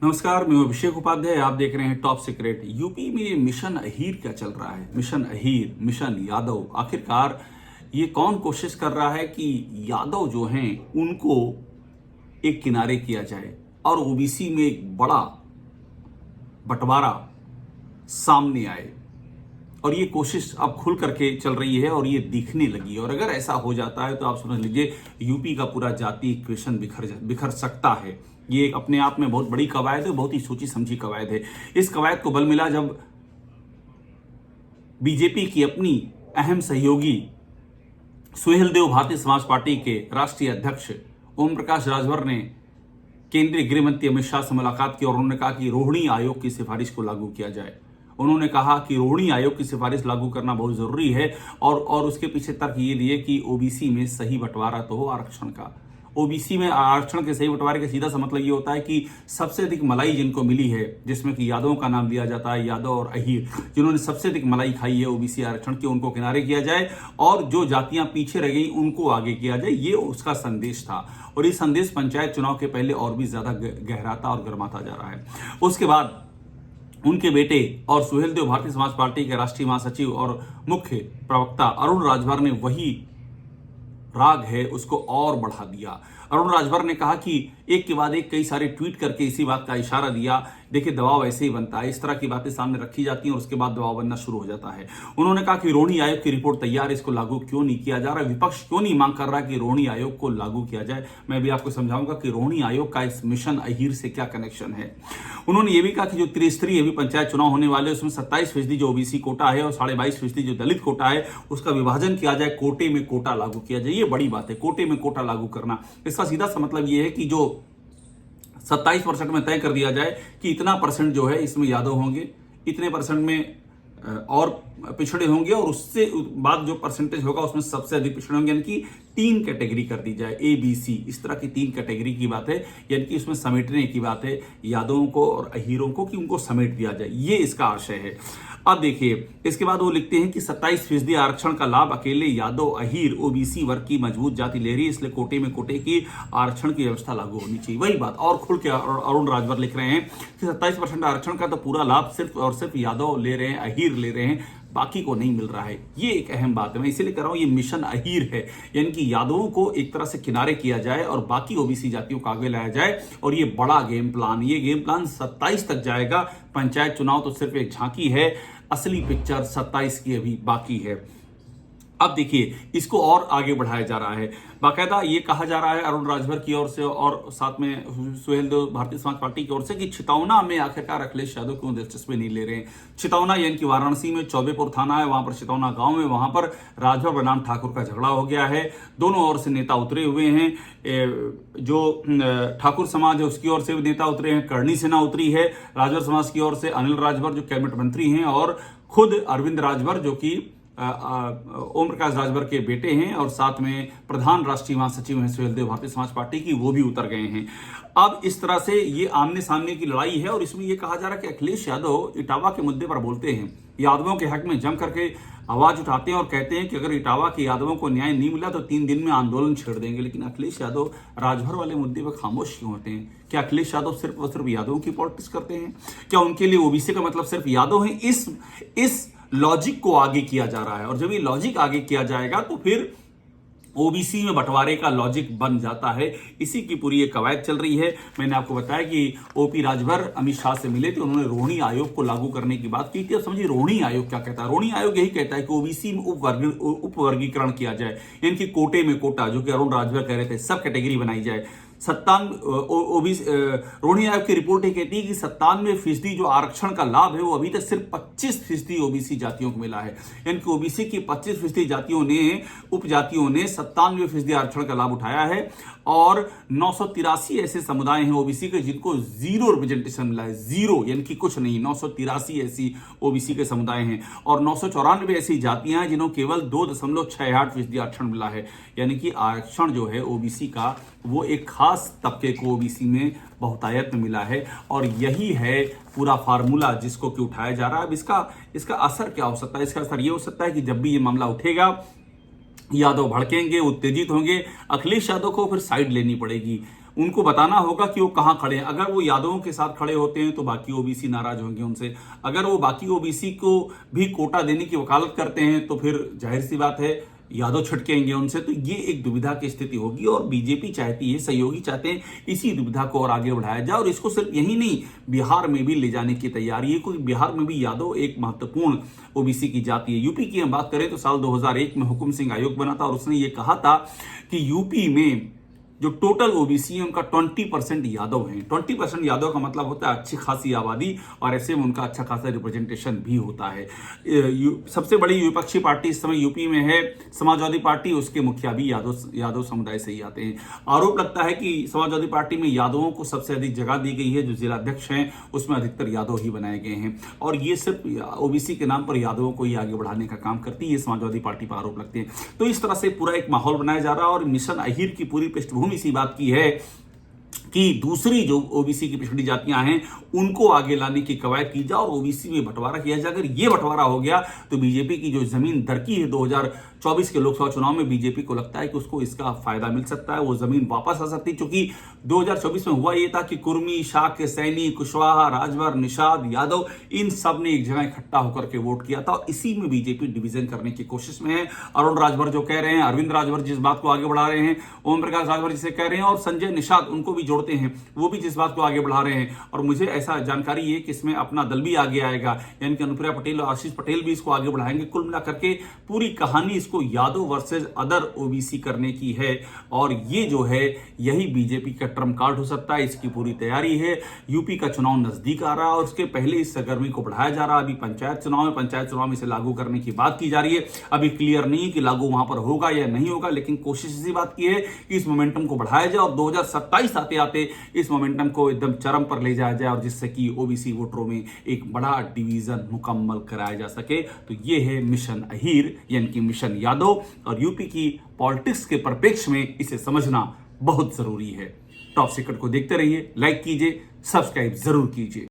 नमस्कार, मैं अभिषेक उपाध्याय। आप देख रहे हैं टॉप सीक्रेट। यूपी में मिशन अहीर क्या चल रहा है? मिशन अहीर, मिशन यादव, आखिरकार ये कौन कोशिश कर रहा है कि यादव जो हैं उनको एक किनारे किया जाए और ओबीसी में एक बड़ा बंटवारा सामने आए। और ये कोशिश अब खुल करके चल रही है और ये दिखने लगी है। और अगर ऐसा हो जाता है तो आप समझ लीजिए यूपी का पूरा जाति इक्वेशन बिखर सकता है। ये अपने आप में बहुत बड़ी कवायद है, बहुत ही सोची समझी कवायद है। इस कवायद को बल मिला जब बीजेपी की अपनी अहम सहयोगी सुहेलदेव भारतीय समाज पार्टी के राष्ट्रीय अध्यक्ष ओम प्रकाश राजभर ने केंद्रीय गृह मंत्री अमित शाह से मुलाकात की और उन्होंने कहा कि रोहिणी आयोग की सिफारिश को लागू किया जाए। उन्होंने कहा कि रोहिणी आयोग की सिफारिश लागू करना बहुत जरूरी है और उसके पीछे तर्क ये दिए कि ओबीसी में सही बंटवारा तो हो आरक्षण का। ओबीसी में आरक्षण के सही बंटवारे का सीधा सा मतलब ये होता है कि सबसे अधिक मलाई जिनको मिली है, जिसमें कि यादवों का नाम लिया जाता है, यादव और अहीर, जिन्होंने सबसे अधिक मलाई खाई है ओबीसी आरक्षण की, उनको किनारे किया जाए और जो जातियां पीछे रह गई उनको आगे किया जाए। ये उसका संदेश था और ये संदेश पंचायत चुनाव के पहले और भी ज्यादा गहराता और गर्माता जा रहा है। उसके बाद उनके बेटे और सुहेलदेव भारतीय समाज पार्टी के राष्ट्रीय महासचिव और मुख्य प्रवक्ता अरुण राजभर ने वही राग है उसको और बढ़ा दिया। अरुण राजभर ने कहा कि एक के बाद एक कई सारे ट्वीट करके इसी बात का इशारा दिया, देखिए दबाव ऐसे ही बनता है, इस तरह की बातें सामने रखी जाती हैं और उसके बाद दबाव बनना शुरू हो जाता है। उन्होंने कहा कि रोहिणी आयोग की रिपोर्ट तैयार है, इसको लागू क्यों नहीं किया जा रहा, विपक्ष क्यों नहीं मांग कर रहा कि रोहिणी आयोग को लागू किया जाए। मैं भी आपको समझाऊंगा कि रोहिणी आयोग का इस मिशन अहीर से क्या कनेक्शन है। उन्होंने ये भी कहा कि जो त्रिस्तरीय अभी पंचायत चुनाव होने वाले उसमें 27% जो ओबीसी कोटा है और 22.5% जो दलित कोटा है उसका विभाजन किया जाए, कोटे में कोटा लागू किया जाए। ये बड़ी बात है, कोटे में कोटा लागू करना। इसका सीधा सा मतलब ये है कि जो 27% में तय कर दिया जाए कि इतना परसेंट जो है इसमें यादव होंगे, इतने परसेंट में और पिछड़े होंगे और उससे बाद जो परसेंटेज होगा उसमें सबसे अधिक पिछड़े होंगे, यानी कि 3 कैटेगरी कर दी जाए, ए बी सी, इस तरह की 3 कैटेगरी की बात है, यानी कि उसमें समेटने की बात है यादवों को और अहीरों को, कि उनको समेट दिया जाए। ये इसका आशय है। अब देखिए इसके बाद वो लिखते हैं कि 27% आरक्षण का लाभ अकेले यादव अहीर ओबीसी वर्ग की मजबूत जाति ले रही है, इसलिए कोटे में कोटे की आरक्षण की व्यवस्था लागू होनी चाहिए। वही बात और खुल के अरुण राजभर लिख रहे हैं कि 27% आरक्षण का तो पूरा लाभ सिर्फ और सिर्फ यादव ले रहे हैं, अहीर ले रहे हैं, बाकी को नहीं मिल रहा है। ये एक अहम बात है, मैं इसीलिए कह रहा हूं ये मिशन अहीर है, यानी कि यादवों को एक तरह से किनारे किया जाए और बाकी ओबीसी जातियों को आगे लाया जाए। और ये बड़ा गेम प्लान, ये गेम प्लान 27 तक जाएगा। पंचायत चुनाव तो सिर्फ एक झांकी है, असली पिक्चर 27 की अभी बाकी है। अब देखिए इसको और आगे बढ़ाया जा रहा है। बाकायदा ये कहा जा रहा है अरुण राजभर की ओर से और साथ में सुहेलदेव भारतीय समाज पार्टी की ओर से कि चितौना में आखिरकार अखिलेश यादव क्यों दिलचस्पी नहीं ले रहे हैं। चितौना यानी कि वाराणसी में चौबेपुर थाना है, वहां पर चितौना गांव में, वहां पर राजभर बनाम ठाकुर का झगड़ा हो गया है। दोनों ओर से नेता उतरे हुए हैं। जो ठाकुर समाज है उसकी ओर से भी नेता उतरे हैं, करणी सेना उतरी है, राजभर समाज की ओर से अनिल राजभर जो कैबिनेट मंत्री हैं और खुद अरविंद राजभर जो कि ओम प्रकाश राजभर के बेटे हैं और साथ में प्रधान राष्ट्रीय महासचिव हैं सुहेलदेव भारतीय समाज पार्टी की, वो भी उतर गए हैं। अब इस तरह से ये आमने सामने की लड़ाई है और इसमें ये कहा जा रहा है कि अखिलेश यादव इटावा के मुद्दे पर बोलते हैं, यादवों के हक में जम करके आवाज उठाते हैं और कहते हैं कि अगर इटावा के यादवों को न्याय नहीं मिला तो 3 दिन में आंदोलन छेड़ देंगे। लेकिन अखिलेश यादव राजभर वाले मुद्दे पर खामोश क्यों होते हैं? क्या अखिलेश यादव सिर्फ और सिर्फ यादवों की पॉलिटिक्स करते हैं? क्या उनके लिए ओबीसी का मतलब सिर्फ यादव है? इस लॉजिक को आगे किया जा रहा है और जब ये लॉजिक आगे किया जाएगा तो फिर ओबीसी में बंटवारे का लॉजिक बन जाता है। इसी की पूरी एक कवायद चल रही है। मैंने आपको बताया कि ओपी राजभर अमित शाह से मिले थे, उन्होंने रोहिणी आयोग को लागू करने की बात की थी। अब समझिए रोहिणी आयोग क्या कहता है। रोहिणी आयोग यही कहता है कि ओबीसी में उपवर्गीकरण किया जाए, यानी कि कोटे में कोटा, जो कि अरुण राजभर कह रहे थे, सब कैटेगरी बनाई जाए। 97 रोहिणी आयोग की रिपोर्ट ये कहती है कि 97% जो आरक्षण का लाभ है वो अभी तक सिर्फ 25% ओबीसी जातियों को मिला है, यानी कि ओबीसी की 25% जातियों ने, उपजातियों ने 97% आरक्षण का लाभ उठाया है और 983 ऐसे समुदाय हैं ओबीसी के जिनको 0 रिप्रेजेंटेशन मिला है, 0 यानी कि कुछ नहीं। 983 ऐसी ओबीसी के समुदाय हैं और 994 ऐसी जातियां हैं जिन्हों केवल 2.68% आरक्षण मिला है, यानी कि आरक्षण जो है ओबीसी का वो एक खास तबके को ओबीसी में बहुतायत में मिला है। और यही है पूरा फार्मूला जिसको कि उठाया जा रहा है। अब इसका असर क्या हो सकता है? इसका असर ये हो सकता है कि जब भी ये मामला उठेगा यादव भड़केंगे, उत्तेजित होंगे, अखिलेश यादव को फिर साइड लेनी पड़ेगी। उनको बताना होगा कि वो कहां खड़े हैं। अगर वो यादवों के साथ खड़े होते हैं तो बाकी ओबीसी नाराज होंगे उनसे। अगर वो बाकी ओबीसी को भी कोटा देने की वकालत करते हैं तो फिर जाहिर सी बात है यादव छटकेंगे उनसे। तो ये एक दुविधा की स्थिति होगी और बीजेपी चाहती है, सहयोगी चाहते हैं इसी दुविधा को और आगे बढ़ाया जाए। और इसको सिर्फ यही नहीं, बिहार में भी ले जाने की तैयारी है, क्योंकि बिहार में भी यादव एक महत्वपूर्ण ओबीसी की जाति है। यूपी की हम बात करें तो साल 2001 में हुकुम सिंह आयोग बना था और उसने ये कहा था कि यूपी में जो टोटल ओबीसी है उनका 20% यादव हैं। 20% यादव का मतलब होता है अच्छी खासी आबादी, और ऐसे में उनका अच्छा खासा रिप्रेजेंटेशन भी होता है। सबसे बड़ी विपक्षी पार्टी इस समय यूपी में है समाजवादी पार्टी, उसके मुखिया भी यादव समुदाय से ही आते हैं। आरोप लगता है कि समाजवादी पार्टी में यादवों को सबसे अधिक जगह दी गई है, जो जिला अध्यक्ष हैं उसमें अधिकतर यादव ही बनाए गए हैं, और ये सिर्फ ओबीसी के नाम पर यादवों को ही आगे बढ़ाने का काम करती है, समाजवादी पार्टी पर आरोप लगते हैं। तो इस तरह से पूरा एक माहौल बनाया जा रहा है और मिशन अहीर की पूरी पृष्ठभूमि इसी बात की है कि दूसरी जो ओबीसी की पिछड़ी जातियां हैं उनको आगे लाने की कवायद की जाए और ओबीसी में बंटवारा किया जाए। अगर ये बंटवारा हो गया तो बीजेपी की जो जमीन दरकी है 2024 के लोकसभा चुनाव में, बीजेपी को लगता है कि उसको इसका फायदा मिल सकता है, वो जमीन वापस आ सकती है। क्योंकि 2024 में हुआ ये था कि कुर्मी, शाक्य, सैनी, कुशवाहा, राजभर, निषाद, यादव, इन सब ने एक जगह इकट्ठा होकर के वोट किया था और इसी में बीजेपी डिवीजन करने की कोशिश में है। अरुण राजभर जो कह रहे हैं, अरविंद राजभर जिस बात को आगे बढ़ा रहे हैं, ओम प्रकाश राजभर जिसे कह रहे हैं, और संजय निषाद उनको भी जोड़ते हैं, वो भी जिस बात को आगे बढ़ा रहे हैं। और मुझे ऐसा जानकारी है कि इसमें अपना दल भी आगे आएगा, यानी कि अनुप्रिया पटेल और आशीष पटेल भी इसको आगे बढ़ाएंगे। कुल मिलाकर के पूरी कहानी इसको यादव वर्सेस अदर ओबीसी करने की है और ये जो है यही बीजेपी का ट्रम्प कार्ड हो सकता है। इसकी पूरी तैयारी है। यूपी का चुनाव नजदीक आ रहा है और उसके पहले इस सरगर्मी को बढ़ाया जा रहा है। अभी पंचायत चुनाव में इसे लागू करने की बात की जा रही है। अभी क्लियर नहीं है कि लागू वहां पर होगा या नहीं होगा, लेकिन कोशिश इसी बात की है कि इस मोमेंटम को बढ़ाया जाए और 2027 आते आते इस मोमेंटम को एकदम चरम पर ले जाया जाए और जिससे कि ओबीसी वोटरों में एक बड़ा डिवीजन मुकम्मल कराया जा सके। तो ये है मिशन अहीर, यानी कि मिशन यादव, और यूपी की पॉलिटिक्स के परिप्रेक्ष्य में इसे समझना बहुत जरूरी है। टॉप सीक्रेट को देखते रहिए, लाइक कीजिए, सब्सक्राइब जरूर कीजिए।